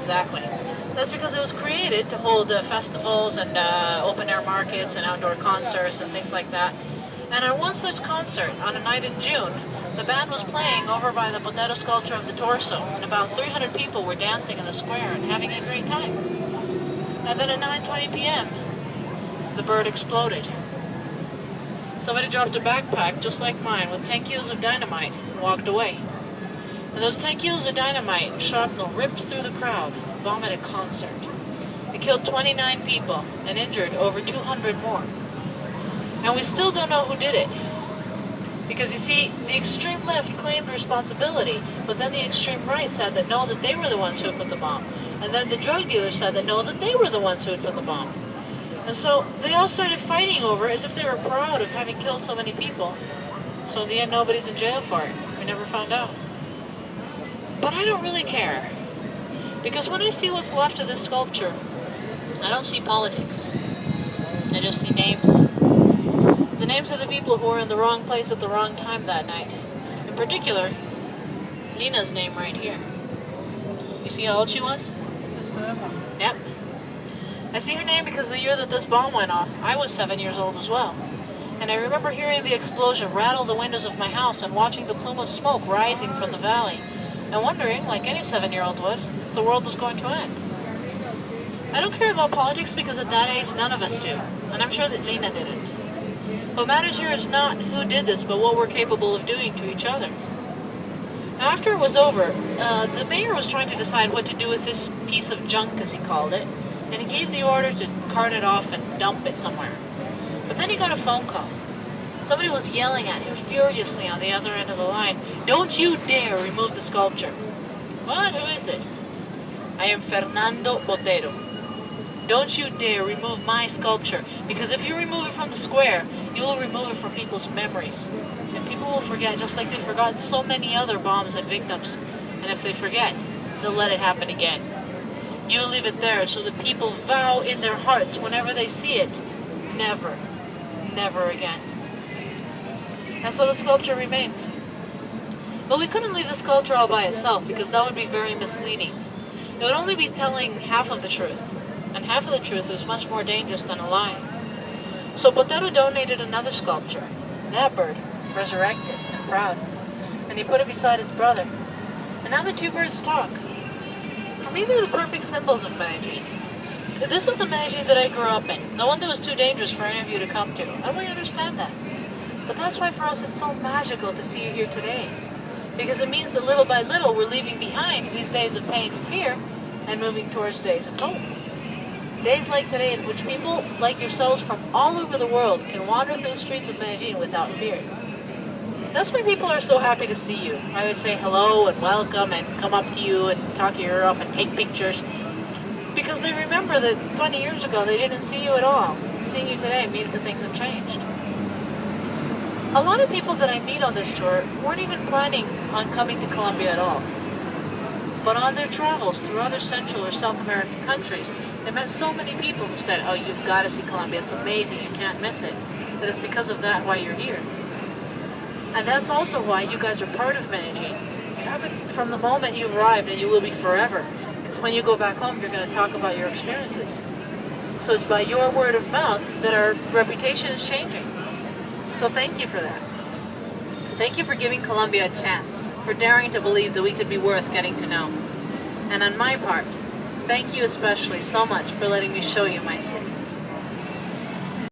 exactly. That's because it was created to hold festivals and open-air markets and outdoor concerts and things like that. And at one such concert, on a night in June, the band was playing over by the Botero sculpture of the torso, and about 300 people were dancing in the square and having a great time. And then at 9:20 p.m., the bird exploded. Somebody dropped a backpack just like mine with 10 kilos of dynamite and walked away. And those 10 kilos of dynamite and shrapnel ripped through the crowd, vomited concert. It killed 29 people and injured over 200 more. And we still don't know who did it. Because you see, the extreme left claimed responsibility, but then the extreme right said that no, that they were the ones who had put the bomb. And then the drug dealers said that no, that they were the ones who had put the bomb. And so they all started fighting over as if they were proud of having killed so many people. So in the end, nobody's in jail for it. We never found out. But I don't really care. Because when I see what's left of this sculpture, I don't see politics. I just see names. The names of the people who were in the wrong place at the wrong time that night. In particular, Lina's name right here. You see how old she was? Yep. I see her name because the year that this bomb went off, I was 7 years old as well. And I remember hearing the explosion rattle the windows of my house and watching the plume of smoke rising from the valley, and wondering, like any 7-year-old would, if the world was going to end. I don't care about politics because at that age none of us do, and I'm sure that Lina didn't. What matters here is not who did this, but what we're capable of doing to each other. After it was over, the mayor was trying to decide what to do with this piece of junk, as he called it, and he gave the order to cart it off and dump it somewhere. But then he got a phone call. Somebody was yelling at him furiously on the other end of the line, "Don't you dare remove the sculpture." "What? Who is this?" "I am Fernando Botero. Don't you dare remove my sculpture, because if you remove it from the square, you will remove it from people's memories. And people will forget, just like they've forgotten so many other bombs and victims. And if they forget, they'll let it happen again. You leave it there so that people vow in their hearts whenever they see it, never, never again." And so the sculpture remains. But we couldn't leave the sculpture all by itself because that would be very misleading. It would only be telling half of the truth, and half of the truth is much more dangerous than a lie. So Botero donated another sculpture, that bird, resurrected and proud, and he put it beside its brother. And now the two birds talk. For me, they're the perfect symbols of Medellin. This is the Medellin that I grew up in, the one that was too dangerous for any of you to come to, and we understand that. But that's why for us it's so magical to see you here today, because it means that little by little we're leaving behind these days of pain and fear and moving towards days of hope. Days like today in which people like yourselves from all over the world can wander through the streets of Medellin without fear. That's why people are so happy to see you. I would say hello and welcome and come up to you and talk your ear off and take pictures. Because they remember that 20 years ago they didn't see you at all. Seeing you today means that things have changed. A lot of people that I meet on this tour weren't even planning on coming to Colombia at all. But on their travels through other Central or South American countries, they met so many people who said, "Oh, you've got to see Colombia, it's amazing, you can't miss it." That it's because of that why you're here. And that's also why you guys are part of Medellin. You have it from the moment you arrived, and you will be forever. Because when you go back home, you're going to talk about your experiences. So it's by your word of mouth that our reputation is changing. So thank you for that. Thank you for giving Colombia a chance, for daring to believe that we could be worth getting to know. And on my part, thank you especially so much for letting me show you my city.